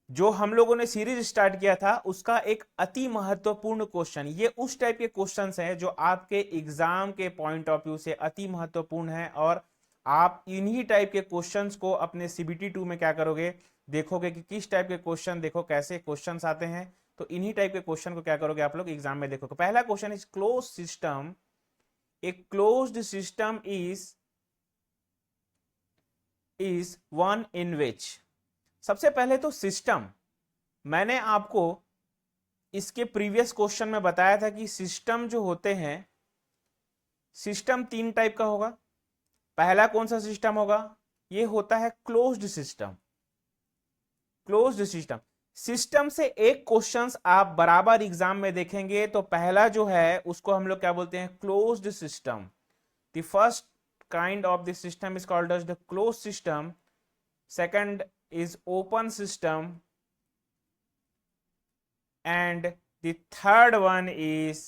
जो हम लोगों ने सीरीज स्टार्ट किया था उसका एक अति महत्वपूर्ण क्वेश्चन, ये उस टाइप के क्वेश्चंस हैं जो आपके एग्जाम के पॉइंट ऑफ व्यू से अति महत्वपूर्ण है, और आप इन्हीं टाइप के क्वेश्चंस को अपने सीबीटी 2 में क्या करोगे, देखोगे कि किस टाइप के क्वेश्चन, देखो कैसे क्वेश्चंस आते हैं, तो इन्हीं टाइप के क्वेश्चन को क्या करोगे आप लोग एग्जाम में देखोगे। पहला question is close system, a closed system is one in which. सबसे पहले तो सिस्टम, मैंने आपको इसके प्रीवियस क्वेश्चन में बताया था कि सिस्टम जो होते हैं, सिस्टम तीन टाइप का होगा। पहला कौन सा सिस्टम होगा, ये होता है closed system. Closed system, system से एक क्वेश्चंस आप बराबर एग्जाम में देखेंगे, तो पहला जो है उसको हम लोग क्या बोलते हैं, closed system. The first kind of the system is called as the closed system, second is open system, and the third one is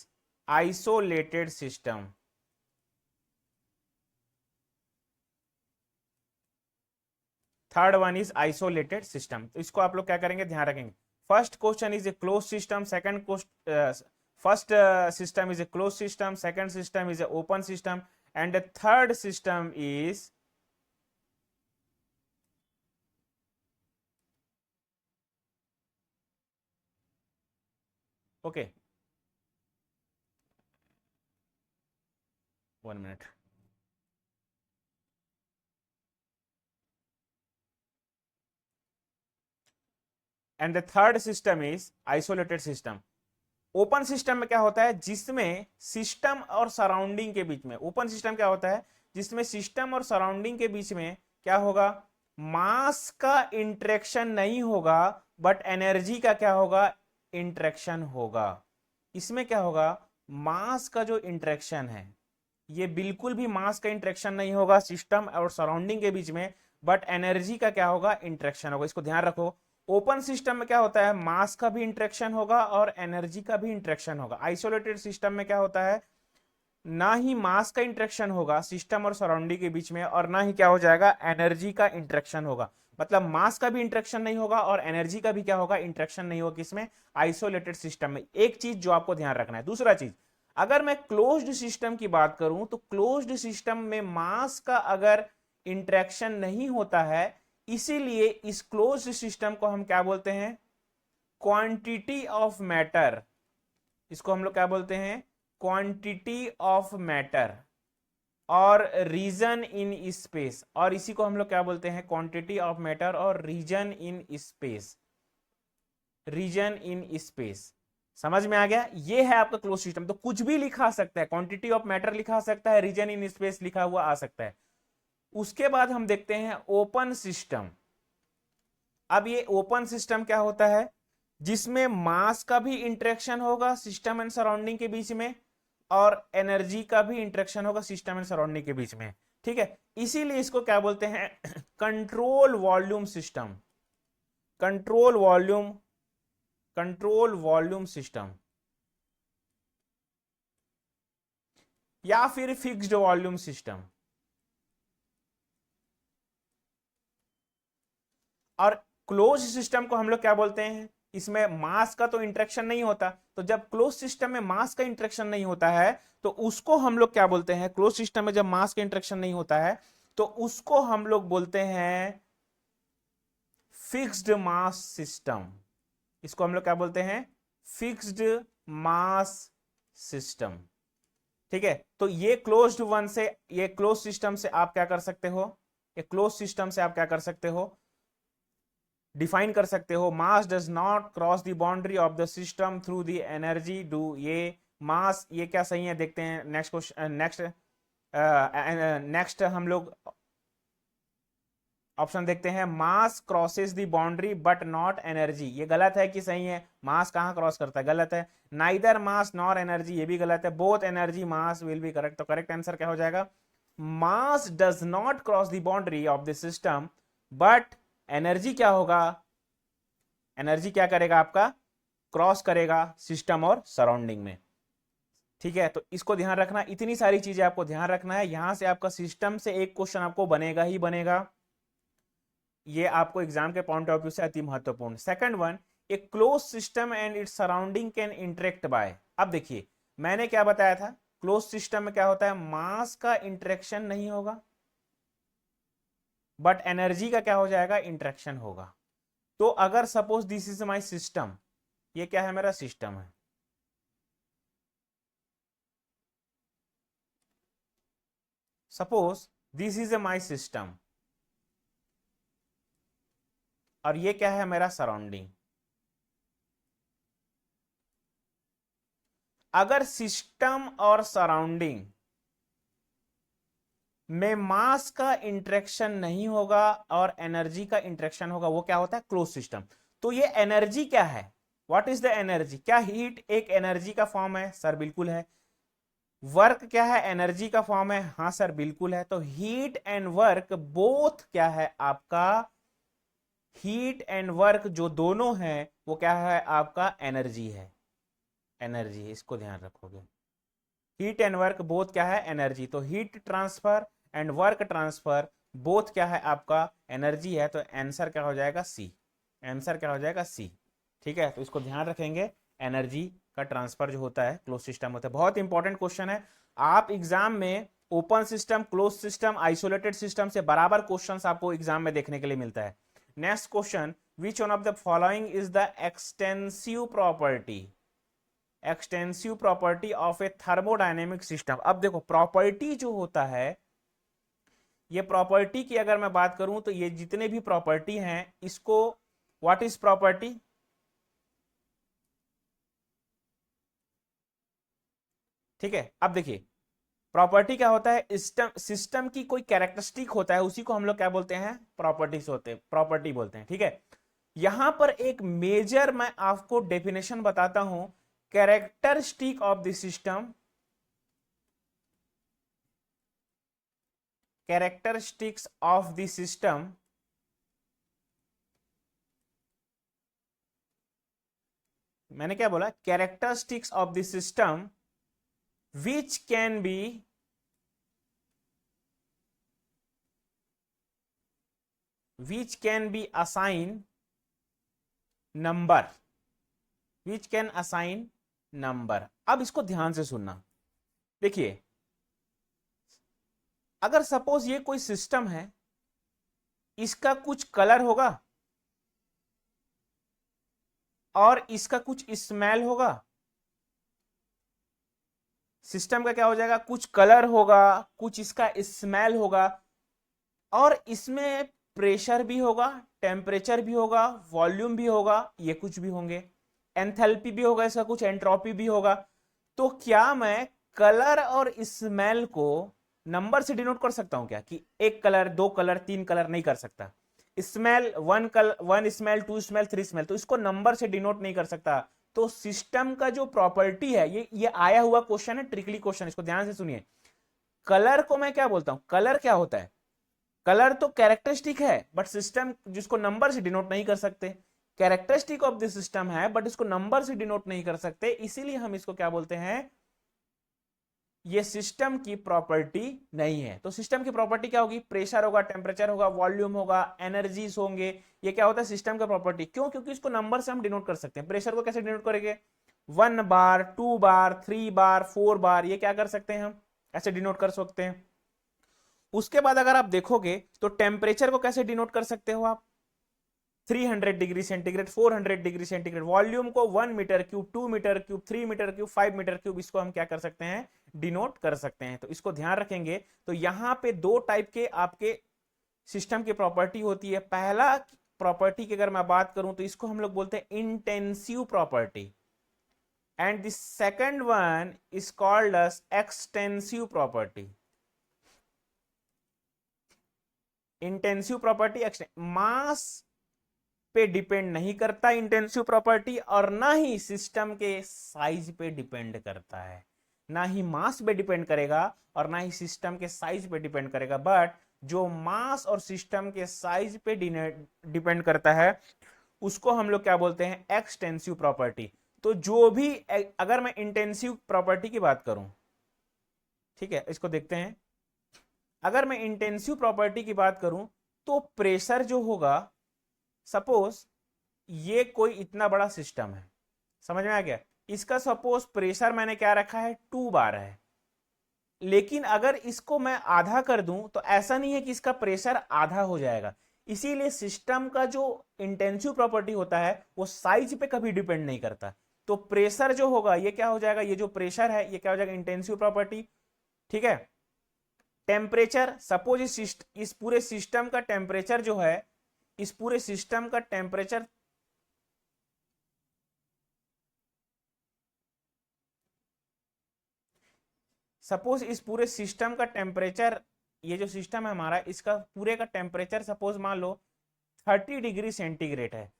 isolated system. Third one is isolated system. तो इसको आप लोग क्या करेंगे, ध्यान रखेंगे। First question is a close system, second first system is a close system, second system is a open system, and third system is okay, 1 minute. And the third system is isolated system. Open system में क्या होता है, जिसमें system और surrounding के बीच में, open system क्या होता है, जिसमें सिस्टम और सराउंडिंग के बीच में क्या होगा, मास का इंटरेक्शन नहीं होगा, बट एनर्जी का क्या होगा, इंटरेक्शन होगा। इसमें क्या होगा, मास का जो इंटरेक्शन है, ये बिल्कुल भी मास का इंटरेक्शन नहीं होगा सिस्टम और सराउंडिंग के बीच में, बट एनर्जी का क्या होगा, इंटरेक्शन होगा। इसको ध्यान रखो। ओपन सिस्टम में क्या होता है, मास का भी इंटरेक्शन होगा और एनर्जी का भी इंटरेक्शन होगा। आइसोलेटेड सिस्टम में क्या होता है, ना ही मास का इंटरेक्शन होगा सिस्टम और सराउंडिंग के बीच में, और ना ही क्या हो जाएगा, एनर्जी का इंटरेक्शन होगा। मतलब मास का भी इंटरेक्शन नहीं होगा और एनर्जी का भी क्या होगा, इंटरेक्शन नहीं होगा। किसमें, आइसोलेटेड सिस्टम में। एक चीज जो आपको ध्यान रखना है। दूसरा चीज, अगर मैं क्लोज्ड सिस्टम की बात करूं, तो क्लोज्ड सिस्टम में मास का अगर इंटरेक्शन नहीं होता है, इसीलिए इस क्लोज्ड सिस्टम को हम क्या बोलते हैं, क्वांटिटी ऑफ मैटर। इसको हम लोग क्या बोलते हैं, क्वांटिटी ऑफ मैटर और रीजन इन स्पेस। और इसी को हम लोग क्या बोलते हैं, क्वांटिटी ऑफ मैटर और region in space, region in space. समझ में आ गया, ये है आपका क्लोज सिस्टम। तो कुछ भी लिखा सकता है, क्वांटिटी ऑफ मैटर लिखा सकता है, रीजन इन स्पेस लिखा हुआ आ सकता है। उसके बाद हम देखते हैं ओपन सिस्टम। अब ये ओपन सिस्टम क्या होता है, जिसमें मास का भी इंटरेक्शन होगा सिस्टम एंड सराउंडिंग के बीच में, और एनर्जी का भी इंटरेक्शन होगा सिस्टम एंड सराउंडिंग के बीच में। ठीक है, इसीलिए इसको क्या बोलते हैं, control volume system. Control volume, control volume system, या फिर फिक्स्ड वॉल्यूम सिस्टम। और क्लोज सिस्टम को हम लोग क्या बोलते हैं, इसमें मास का तो इंटरेक्शन नहीं होता। तो जब क्लोज सिस्टम में मास का इंटरेक्शन नहीं होता है, तो उसको हम लोग क्या बोलते हैं, क्लोज सिस्टम में जब मास का इंटरेक्शन नहीं होता है, तो उसको हम लोग बोलते हैं फिक्स्ड मास सिस्टम। इसको हम लोग क्या बोलते हैं, फिक्स्ड मास सिस्टम। ठीक है, तो ये क्लोज्ड वन से, ये क्लोज सिस्टम से आप क्या कर सकते हो, ये क्लोज सिस्टम से आप क्या कर सकते हो, डिफाइन कर सकते हो, mass does not cross the boundary of the system through the energy do. ये मास, ये क्या सही है, देखते हैं नेक्स्ट क्वेश्चन, नेक्स्ट हम लोग ऑप्शन देखते हैं, mass crosses the boundary but not energy. ये गलत है कि सही है, मास कहां क्रॉस करता है, गलत है। नाइदर मास नॉर एनर्जी, ये भी गलत है। Both energy mass will be correct. तो करेक्ट आंसर क्या हो जाएगा, mass does not cross the boundary of the system, but energy क्या होगा, एनर्जी क्या करेगा आपका, क्रॉस करेगा सिस्टम और सराउंडिंग में। ठीक है, तो इसको ध्यान रखना, इतनी सारी चीजें आपको ध्यान रखना है। यहां से आपका सिस्टम से एक क्वेश्चन आपको बनेगा ही बनेगा। ये आपको एग्जाम के पॉइंट ऑफ व्यू से अति महत्वपूर्ण। Second one, a close system and its surrounding can interact by. अब देखिए मैंने क्या बताया था, क्लोज सिस्टम में क्या होता है, मास का इंटरेक्शन नहीं होगा बट एनर्जी का क्या हो जाएगा, इंटरेक्शन होगा। तो अगर suppose this is my system, ये क्या है, मेरा सिस्टम है, suppose this is my system और ये क्या है, मेरा सराउंडिंग। अगर सिस्टम और सराउंडिंग में मास का इंटरेक्शन नहीं होगा और एनर्जी का इंटरेक्शन होगा, वो क्या होता है, क्लोज सिस्टम। तो ये एनर्जी क्या है, व्हाट इज द एनर्जी, क्या हीट एक एनर्जी का फॉर्म है, सर बिल्कुल है। वर्क क्या है, एनर्जी का फॉर्म है, हाँ सर बिल्कुल है। तो हीट एंड वर्क बोथ क्या है आपका, हीट एंड वर्क जो दोनों है वो क्या है आपका, एनर्जी है, एनर्जी, इसको ध्यान रखोगे। हीट एंड वर्क बोथ क्या है, एनर्जी। तो heat transfer and work transfer both क्या है आपका, एनर्जी है। तो आंसर क्या हो जाएगा, सी। आंसर क्या हो जाएगा, सी। ठीक है, तो इसको ध्यान रखेंगे, एनर्जी का ट्रांसफर जो होता है क्लोज सिस्टम होता है। बहुत इंपॉर्टेंट क्वेश्चन है, आप एग्जाम में open system, close system, isolated system से बराबर क्वेश्चंस आपको एग्जाम में देखने के लिए मिलता है। Next question, which one of the following is the extensive property, extensive property of A thermodynamic system. अब देखो प्रॉपर्टी जो होता है, ये प्रॉपर्टी की अगर मैं बात करूं तो ये जितने भी प्रॉपर्टी हैं इसको, व्हाट इज प्रॉपर्टी, ठीक है। अब देखिए प्रॉपर्टी क्या होता है, सिस्टम की कोई कैरेक्टरिस्टिक होता है, उसी को हम लोग क्या बोलते हैं, प्रॉपर्टीज होते हैं, प्रॉपर्टी बोलते हैं। ठीक है, यहां पर एक मेजर मैं आपको डेफिनेशन बताता हूं, characteristic of the system, characteristics of the system, मैंने क्या बोला, characteristics of the system which can be assigned number, which can assign number। अब इसको ध्यान से सुनना, देखिए अगर सपोज ये कोई सिस्टम है, इसका कुछ कलर होगा और इसका कुछ स्मेल होगा, सिस्टम का क्या हो जाएगा, कुछ कलर होगा, कुछ इसका स्मेल होगा, और इसमें प्रेशर भी होगा, टेम्परेचर भी होगा, वॉल्यूम भी होगा, ये कुछ भी होंगे, एंथैल्पी भी होगा, इसका कुछ एंट्रोपी भी होगा। तो क्या मैं कलर और स्मेल को नंबर से डिनोट कर सकता हूं क्या, कि एक कलर, दो कलर, तीन कलर, नहीं कर सकता। Smell, one smell, two smell, three smell, तो इसको नंबर से डिनोट नहीं कर सकता। तो सिस्टम का जो प्रॉपर्टी है, ये आया हुआ क्वेश्चन है, ट्रिकली क्वेश्चन, इसको ध्यान से सुनिए। कलर को मैं क्या बोलता हूं, कलर क्या होता है, कलर तो कैरेक्टरिस्टिक है बट सिस्टम जिसको नंबर से डिनोट नहीं कर सकते, कैरेक्टरिस्टिक ऑफ द सिस्टम है बट इसको नंबर से डिनोट नहीं कर सकते, इसीलिए हम इसको क्या बोलते हैं, ये सिस्टम की प्रॉपर्टी नहीं है। तो सिस्टम की प्रॉपर्टी क्या होगी, प्रेशर होगा, टेम्परेचर होगा, वॉल्यूम होगा, एनर्जीज होंगे, ये क्या होता है सिस्टम का प्रॉपर्टी। क्यों, क्योंकि इसको नंबर से हम डिनोट कर सकते हैं। प्रेशर को कैसे डिनोट करेंगे, 1 बार, 2 बार, 3 बार, 4 बार, ये क्या कर सकते हैं, हम ऐसे डिनोट कर सकते हैं। उसके बाद अगर आप देखोगे तो टेम्परेचर को कैसे डिनोट कर सकते हो आप, 300 degree centigrade, 400 degree centigrade. Volume को 1 metre cube, 2 metre cube, 3 metre cube, 5 metre cube, इसको हम क्या कर सकते हैं, डिनोट कर सकते हैं। तो इसको ध्यान रखेंगे। तो यहां पे दो टाइप के आपके सिस्टम की प्रॉपर्टी होती है। पहला प्रॉपर्टी की अगर मैं बात करूं तो इसको हम लोग बोलते हैं intensive property, and the second one is called as extensive property. Intensive property mass पे डिपेंड नहीं करता इंटेंसिव प्रॉपर्टी, और ना ही सिस्टम के साइज पे डिपेंड करता है, ना ही मास पे डिपेंड करेगा और ना ही सिस्टम के साइज पे डिपेंड करेगा। बट जो मास और सिस्टम के साइज पे डिपेंड करता है उसको हम लोग क्या बोलते हैं, एक्सटेंसिव प्रॉपर्टी। तो जो भी, अगर मैं इंटेंसिव प्रॉपर्टी की बात करूं, ठीक है, इसको देखते हैं। अगर मैं इंटेंसिव प्रॉपर्टी की बात करूं तो प्रेशर जो होगा, सपोज ये कोई इतना बड़ा सिस्टम है, समझ में आ गया, इसका सपोज प्रेशर मैंने क्या रखा है 2 बार है, लेकिन अगर इसको मैं आधा कर दूं तो ऐसा नहीं है कि इसका प्रेशर आधा हो जाएगा। इसीलिए सिस्टम का जो इंटेंसिव प्रॉपर्टी होता है वो साइज पे कभी डिपेंड नहीं करता। तो प्रेशर जो होगा ये क्या हो जाएगा, ये जो प्रेशर है ये क्या हो जाएगा, इंटेंसिव प्रॉपर्टी। ठीक है, टेम्परेचर, सपोज इस पूरे सिस्टम का टेम्परेचर जो है, इस पूरे सिस्टम का टेम्परेचर सपोज इस पूरे सिस्टम का टेम्परेचर, ये जो सिस्टम है हमारा, इसका पूरे का टेम्परेचर सपोज मान लो 30 डिग्री सेंटीग्रेड है।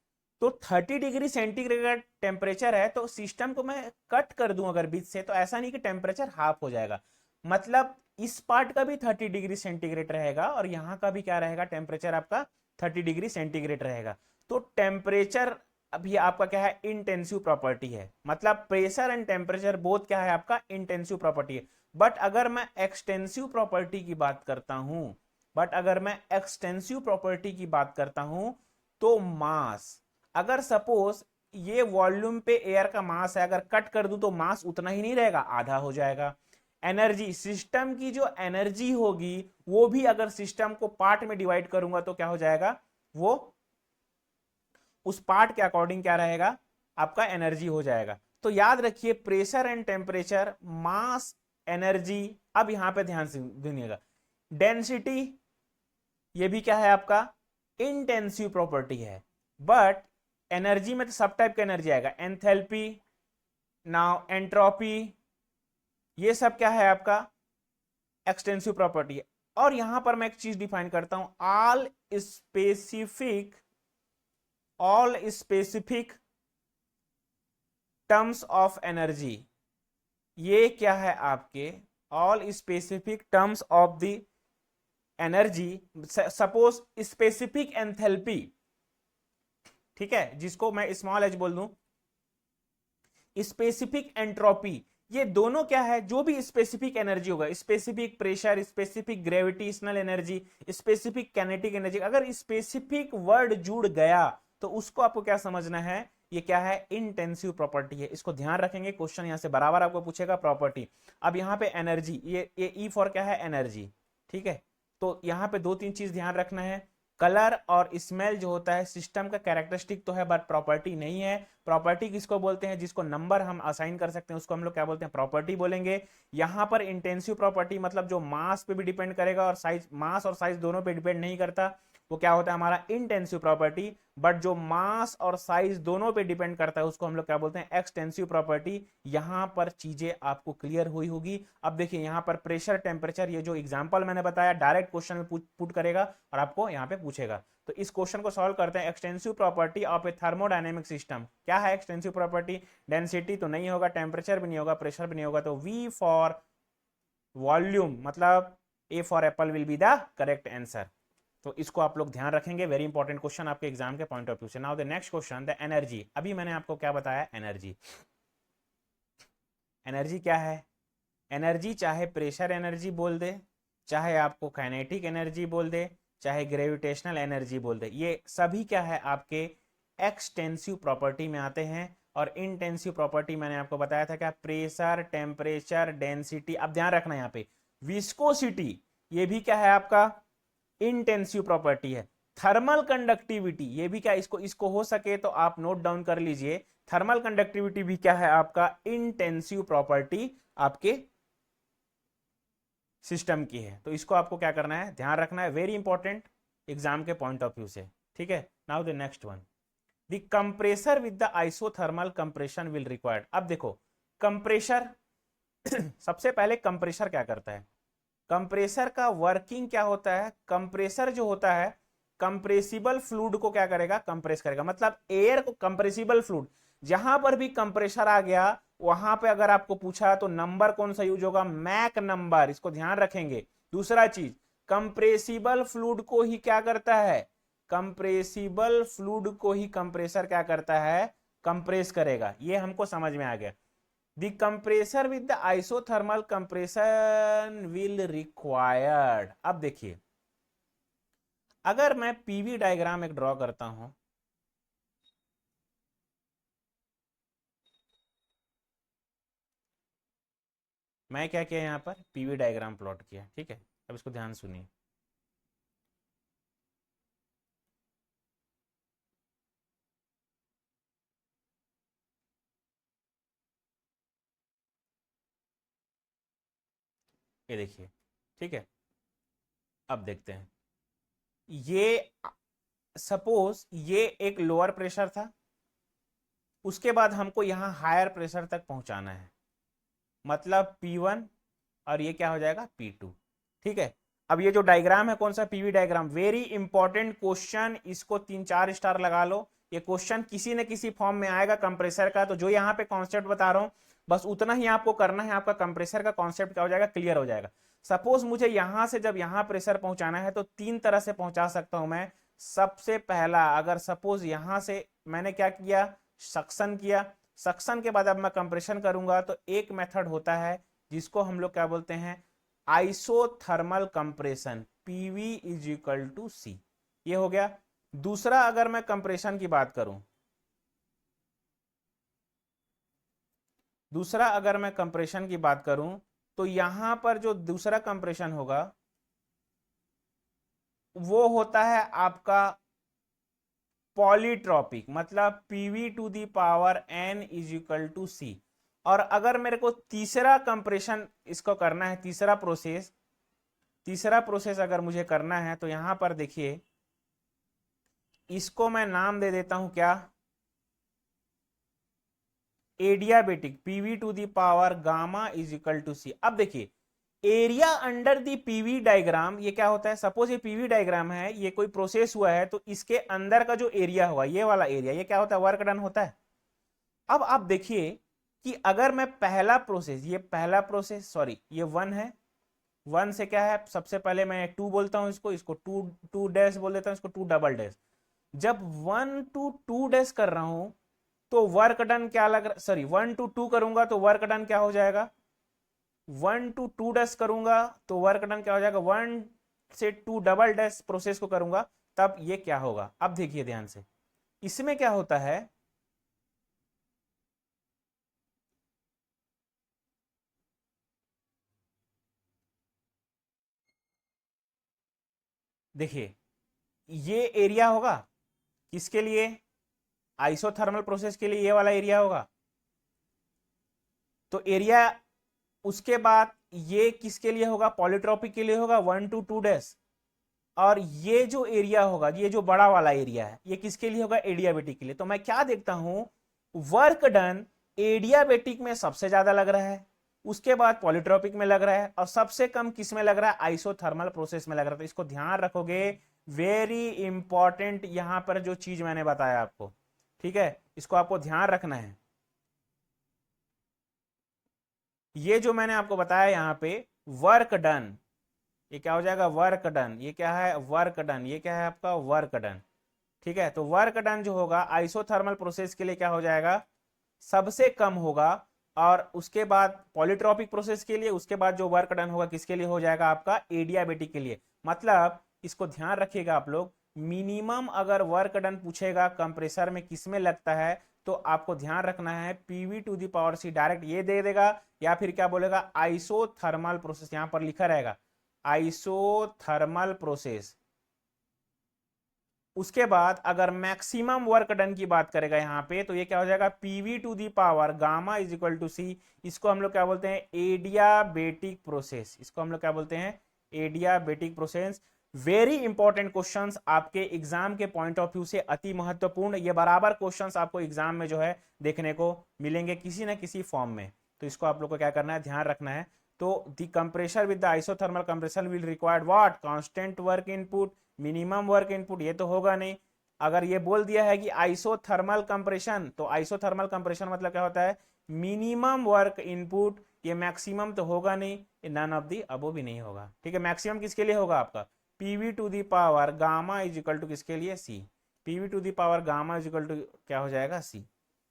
तो 30 डिग्री सेंटीग्रेड टेम्परेचर है, तो सिस्टम को मैं कट कर दूं अगर बीच से, तो ऐसा नहीं कि टेम्परेचर हाफ हो जाएगा, मतलब इस पार्ट का भी 30 डिग्री सेंटीग्रेड रहेगा और यहाँ का भी क्या रहेगा, टेम्परेचर आपका 30 डिग्री सेंटीग्रेड रहेगा। तो टेम्परेचर अभी आपका क्या है, इंटेंसिव प्रॉपर्टी है, मतलब प्रेशर एंड टेम्परेचर बोथ क्या है आपका, इंटेंसिव प्रॉपर्टी है। बट अगर मैं एक्सटेंसिव प्रॉपर्टी की बात करता हूं, तो मास, अगर सपोज ये वॉल्यूम पे एयर का मास है, अगर कट कर दूं तो मास उतना ही नहीं रहेगा, आधा हो जाएगा। एनर्जी, सिस्टम की जो एनर्जी होगी वो भी अगर सिस्टम को पार्ट में डिवाइड करूंगा तो क्या हो जाएगा, वो उस पार्ट के अकॉर्डिंग क्या रहेगा, आपका एनर्जी हो जाएगा। तो याद रखिए pressure and temperature, mass, energy. अब यहां पे ध्यान से सुनिएगा, डेंसिटी ये भी क्या है आपका, इंटेंसिव प्रॉपर्टी है। बट एनर्जी में तो सब टाइप का एनर्जी आएगा, एंथैल्पी, नाउ एंट्रोपी, ये सब क्या है आपका, एक्सटेंसिव प्रॉपर्टी है। और यहां पर मैं एक चीज डिफाइन करता हूं, all specific terms of energy, ये क्या है आपके all specific terms of the energy. Suppose specific enthalpy, ठीक है, जिसको मैं स्मॉल एच बोल दूं, स्पेसिफिक एंट्रोपी, ये दोनों क्या है, जो भी स्पेसिफिक एनर्जी होगा, specific pressure, specific gravitational energy, specific kinetic energy, अगर स्पेसिफिक वर्ड जुड़ गया तो उसको आपको क्या समझना है, ये क्या है, इंटेंसिव प्रॉपर्टी है। इसको ध्यान रखेंगे, क्वेश्चन यहां से बराबर आपको पूछेगा प्रॉपर्टी। अब यहां पे एनर्जी, ये ई फॉर क्या है, एनर्जी। ठीक है, तो यहां पे 2-3 चीज ध्यान रखना है, कलर और स्मेल जो होता है सिस्टम का कैरेक्टरिस्टिक तो है बट प्रॉपर्टी नहीं है। प्रॉपर्टी किसको बोलते हैं, जिसको नंबर हम असाइन कर सकते हैं उसको हम लोग क्या बोलते हैं, प्रॉपर्टी बोलेंगे। यहां पर इंटेंसिव प्रॉपर्टी मतलब जो मास पे भी डिपेंड करेगा और साइज, मास और साइज दोनों पे डिपेंड नहीं करता, वो क्या होता है हमारा इंटेंसिव प्रॉपर्टी। बट जो मास और साइज दोनों पे डिपेंड करता है उसको हम लोग क्या बोलते हैं, एक्सटेंसिव प्रॉपर्टी। यहां पर चीजें आपको क्लियर हुई होगी। अब देखिए यहां पर प्रेशर, टेम्परेचर, ये जो एग्जांपल मैंने बताया डायरेक्ट क्वेश्चन में पुट करेगा और आपको यहां पे पूछेगा। तो इस क्वेश्चन को सॉल्व करते हैं। Extensive property of A thermodynamic system, क्या है एक्सटेंसिव प्रॉपर्टी, डेंसिटी तो नहीं होगा, टेम्परेचर भी नहीं होगा, प्रेशर भी नहीं होगा, तो वी फॉर वॉल्यूम, मतलब A for Apple will be the correct answer. तो इसको आप लोग ध्यान रखेंगे, वेरी इंपॉर्टेंट क्वेश्चन आपके एग्जाम के पॉइंट ऑफ व्यू से। Now the next question, the energy. अभी मैंने आपको क्या बताया, एनर्जी। एनर्जी क्या है, एनर्जी चाहे प्रेशर एनर्जी बोल दे, चाहे आपको काइनेटिक एनर्जी बोल दे, चाहे ग्रेविटेशनल एनर्जी बोल दे, ये सभी क्या है आपके एक्सटेंसिव प्रॉपर्टी में आते हैं। और इंटेंसिव प्रॉपर्टी मैंने आपको बताया था क्या, प्रेशर, टेम्परेचर, डेंसिटी। अब ध्यान रखना यहाँ पे विस्कोसिटी, ये भी क्या है आपका इंटेंसिव प्रॉपर्टी है। थर्मल कंडक्टिविटी, ये भी क्या, इसको हो सके तो आप नोट डाउन कर लीजिए, थर्मल कंडक्टिविटी भी क्या है आपका इंटेंसिव प्रॉपर्टी आपके सिस्टम की है। तो इसको आपको क्या करना है, ध्यान रखना है, वेरी इंपॉर्टेंट एग्जाम के पॉइंट ऑफ व्यू से। ठीक है, now the next one, the compressor with the isothermal compression will required. अब देखो कंप्रेशर सबसे पहले कंप्रेसर क्या करता है, कंप्रेसर का वर्किंग क्या होता है, कंप्रेसर जो होता है कंप्रेसिबल फ्लूइड को क्या करेगा, कंप्रेस करेगा, मतलब एयर को, कंप्रेसिबल फ्लूइड, जहां पर भी कंप्रेसर आ गया वहां पे अगर आपको पूछा तो नंबर कौन सा यूज होगा, मैक नंबर, इसको ध्यान रखेंगे। दूसरा चीज, कंप्रेसिबल फ्लूइड को ही क्या करता है, कंप्रेसिबल फ्लूइड को ही कंप्रेसर क्या करता है, कंप्रेस करेगा, ये हमको समझ में आ गया। The compressor with the isothermal compression will required। अब देखिए अगर मैं पीवी डायग्राम एक ड्रॉ करता हूं, मैं क्या किया यहाँ पर पीवी डायग्राम प्लॉट किया, ठीक है। अब इसको ध्यान सुनिए। ये देखिए, ठीक है। अब देखते हैं, ये सपोज ये एक लोअर प्रेशर था, उसके बाद हमको यहां हायर प्रेशर तक पहुंचाना है, मतलब P1, और ये क्या हो जाएगा P2, ठीक है। अब ये जो डायग्राम है कौन सा, PV diagram, very important question, इसको 3-4 स्टार लगा लो। ये क्वेश्चन किसी न किसी फॉर्म में आएगा कंप्रेसर का, तो जो यहाँ पे कॉन्सेप्ट बता रहा हूं बस उतना ही आपको करना है, आपका कंप्रेसर का कॉन्सेप्ट क्या हो जाएगा, क्लियर हो जाएगा। सपोज मुझे यहां से जब यहां प्रेशर पहुंचाना है तो 3 तरह से पहुंचा सकता हूं मैं। सबसे पहला, अगर सपोज यहां से मैंने क्या किया, सक्शन किया, सक्शन के बाद अब मैं कंप्रेशन करूंगा, तो एक मेथड होता है जिसको हम लोग क्या बोलते हैं, isothermal compression, PV is equal to C, ये हो गया। दूसरा, अगर मैं कंप्रेशन की बात करूं, दूसरा अगर मैं कंप्रेशन की बात करूं, तो यहां पर जो दूसरा कंप्रेशन होगा वो होता है आपका पॉलीट्रॉपिक, मतलब PV to the power n is equal to C. और अगर मेरे को तीसरा कंप्रेशन इसको करना है, तीसरा प्रोसेस अगर मुझे करना है, तो यहां पर देखिए, इसको मैं नाम दे देता हूं क्या, adiabatic, PV to the power gamma is equal to C. अब देखिए, area under the PV diagram, ये क्या होता है, सपोज ये पीवी डायग्राम है, ये कोई प्रोसेस हुआ है, तो इसके अंदर का जो एरिया होगा, ये वाला एरिया, ये क्या होता है, वर्क डन होता है। अब आप देखिए कि अगर मैं पहला प्रोसेस, ये पहला प्रोसेस, सॉरी ये 1 है, 1 से क्या है, सबसे पहले मैं 2 बोलता हूं, इसको 2 डैश बोल देता हूं, इसको 2 डबल डैश। जब 1 टू 2 डैश कर रहा हूं, तो वर्क डन क्या लग रहा, सॉरी 1 टू 2 करूंगा तो वर्क डन क्या हो जाएगा, 1 टू 2 डैश करूंगा तो वर्क डन क्या हो जाएगा, 1 से 2 डबल डैश प्रोसेस को करूंगा, तब ये क्या होगा। अब देखिए ध्यान से, इसमें क्या होता है, देखिए ये एरिया होगा किसके लिए, आइसोथर्मल प्रोसेस के लिए ये वाला एरिया होगा, तो एरिया, उसके बाद ये किसके लिए होगा, पॉलीट्रॉपिक के लिए होगा, 1 टू 2 डैश। और ये जो एरिया होगा, ये जो बड़ा वाला एरिया है, ये किसके लिए होगा, एडियाबेटिक के लिए। तो मैं क्या देखता हूं, वर्क डन एडियाबेटिक में सबसे ज्यादा लग रहा है, उसके बाद पॉलीट्रॉपिक में लग रहा है, और सबसे कम किस में लग रहा है, आइसोथर्मल प्रोसेस में लग रहा है। तो इसको ध्यान रखोगे, वेरी इंपॉर्टेंट यहां पर जो चीज मैंने बताया आपको, ठीक है, इसको आपको ध्यान रखना है। ये जो मैंने आपको बताया यहां पे, वर्क डन, ये क्या हो जाएगा, वर्क डन, ये क्या है, वर्क डन, ये क्या है आपका, वर्क डन, ठीक है। तो वर्क डन जो होगा आइसोथर्मल प्रोसेस के लिए क्या हो जाएगा, सबसे कम होगा। और उसके बाद पॉलीट्रॉपिक प्रोसेस के लिए, उसके बाद जो वर्क डन होगा किसके लिए हो जाएगा, आपका एडियाबेटिक के लिए। मतलब इसको ध्यान रखिएगा आप लोग, मिनिमम अगर वर्क डन पूछेगा कंप्रेसर में किस में लगता है, तो आपको ध्यान रखना है PV to the power C, direct ये दे देगा, या फिर क्या बोलेगा, आइसोथर्मल प्रोसेस, यहां पर लिखा रहेगा आइसोथर्मल प्रोसेस। उसके बाद अगर मैक्सिमम वर्क डन की बात करेगा यहां पे, तो ये क्या हो जाएगा, PV to the power gamma is equal to C. इसको हम लोग क्या बोलते हैं, एडियाबेटिक प्रोसेस, इसको हम लोग क्या बोलते हैं, adiabatic process. Very important questions आपके एग्जाम के पॉइंट ऑफ व्यू से, अति महत्वपूर्ण, ये बराबर क्वेश्चंस आपको एग्जाम में जो है देखने को मिलेंगे किसी ना किसी फॉर्म में। तो इसको आप लोग को क्या करना है, ध्यान रखना है। तो the compressor with the isothermal compression will required what, constant work input, minimum work input, ये तो होगा नहीं। अगर ये बोल दिया है कि आइसोथर्मल कंप्रेशन, तो आइसोथर्मल कंप्रेशन मतलब क्या होता है, मिनिमम वर्क इनपुट, ये मैक्सिमम तो होगा नहीं, ये नन ऑफ दी अबो भी नहीं होगा, ठीक है। मैक्सिमम किसके लिए होगा आपका, PV to the power gamma is equal to किसके लिए, C, PV to the power gamma is equal to क्या हो जाएगा, सी।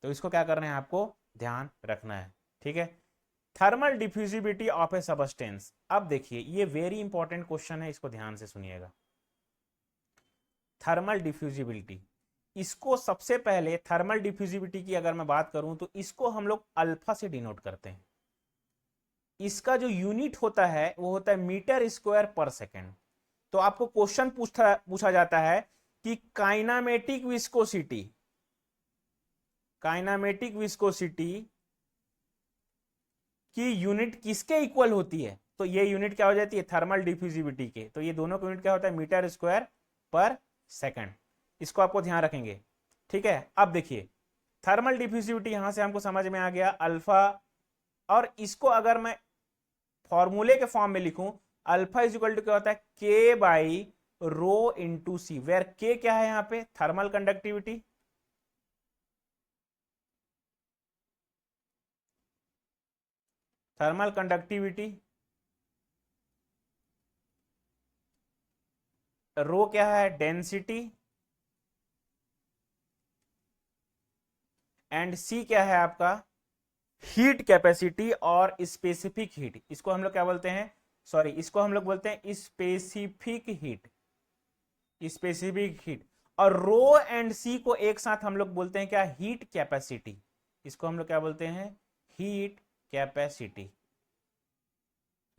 तो इसको क्या करना है, आपको ध्यान रखना है, ठीक है। Thermal diffusibility of A substance, अब देखिए ये वेरी इंपॉर्टेंट क्वेश्चन है, इसको ध्यान से सुनिएगा। Thermal diffusibility. इसको सबसे पहले थर्मल डिफ्यूजिबिलिटी की अगर मैं बात करूं तो इसको हम लोग अल्फा से डिनोट करते हैं। इसका जो यूनिट होता है वो होता है मीटर स्क्वायर पर सेकेंड। तो आपको क्वेश्चन पूछा जाता है कि काइनामेटिक विस्कोसिटी, काइनामेटिक विस्कोसिटी की यूनिट किसके इक्वल होती है? तो ये यूनिट क्या हो जाती है? थर्मल डिफ्यूजिबिलिटी के। तो ये दोनों का यूनिट क्या होता है? मीटर स्क्वायर पर सेकंड। इसको आपको ध्यान रखेंगे, ठीक है। अब देखिए थर्मल डिफ्यूजिबिलिटी यहां से हमको समझ में आ गया अल्फा, और इसको अगर मैं फॉर्मूले के फॉर्म में लिखूं, अल्फा इज इक्वल टू क्या होता है? K by rho into C, where K क्या है? यहां पे thermal conductivity, thermal conductivity, rho क्या है? डेंसिटी, एंड सी क्या है आपका? हीट कैपेसिटी और स्पेसिफिक हीट। इसको हम लोग क्या बोलते हैं? सॉरी, इसको हम लोग बोलते हैं स्पेसिफिक हीट, स्पेसिफिक हीट। और रो एंड सी को एक साथ हम लोग बोलते हैं क्या? Heat capacity. इसको हम लोग क्या बोलते हैं? Heat capacity.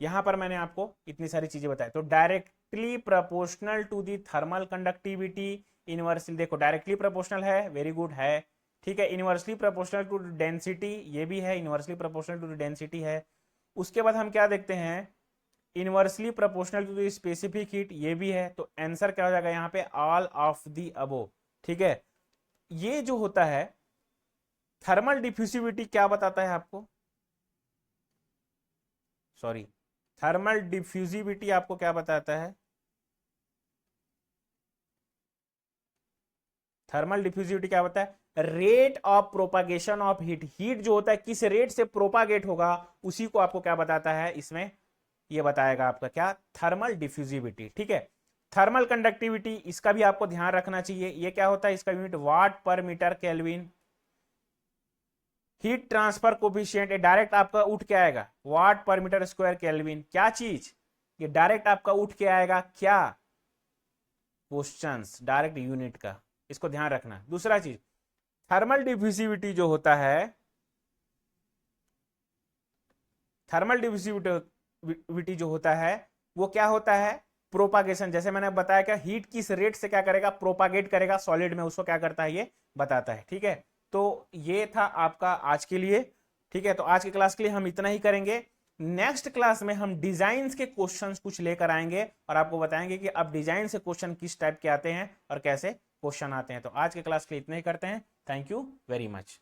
यहां पर मैंने आपको इतनी सारी चीजें बताई। तो directly proportional to the thermal conductivity, inversely, देखो डायरेक्टली प्रोपोर्शनल है, वेरी गुड है, ठीक है। इनवर्सली प्रोपोर्शनल टू डेंसिटी, ये भी है, इनवर्सली प्रोपोर्शनल टू डेंसिटी है। उसके बाद हम क्या देखते हैं? Inversely proportional to the specific heat, ये भी है। तो आंसर क्या हो जाएगा यहाँ पे? ऑल ऑफ दी अबो, ठीक है। ये जो होता है थर्मल डिफ्यूसिविटी क्या बताता है आपको? सॉरी, थर्मल डिफ्यूजिविटी आपको क्या बताता है? थर्मल डिफ्यूजिविटी क्या होता है? Rate of propagation of heat. Heat जो होता है किस रेट से प्रोपागेट होगा, उसी को आपको क्या बताता है? इसमें ये बताएगा आपका क्या? थर्मल डिफ्यूजिविटी, ठीक है। थर्मल कंडक्टिविटी, इसका भी आपको ध्यान रखना चाहिए। ये क्या होता है? इसका unit watt per metre kelvin. Heat transfer coefficient, direct आपका उठ के आएगा वाट पर मीटर स्क्वायर केल्विन। क्या चीज? ये डायरेक्ट आपका उठ के आएगा क्या? क्वेश्चंस डायरेक्ट यूनिट का, इसको ध्यान रखना। दूसरा चीज, थर्मल डिफ्यूजिविटी जो होता है, थर्मल डिफ्यूजिविटी जो होता है वो क्या होता है? प्रोपागेशन। जैसे मैंने बताया क्या, हीट किस रेट से क्या करेगा? प्रोपागेट करेगा सॉलिड में, उसको क्या करता है? ये बताता है, ठीक है। तो ये था आपका आज के लिए, ठीक है। तो आज की क्लास के लिए हम इतना ही करेंगे। नेक्स्ट क्लास में हम डिजाइन के क्वेश्चंस कुछ लेकर आएंगे और आपको बताएंगे कि अब डिजाइन से क्वेश्चन किस टाइप के आते हैं और कैसे क्वेश्चन आते हैं। तो आज के क्लास के लिए इतना ही करते हैं। Thank you very much.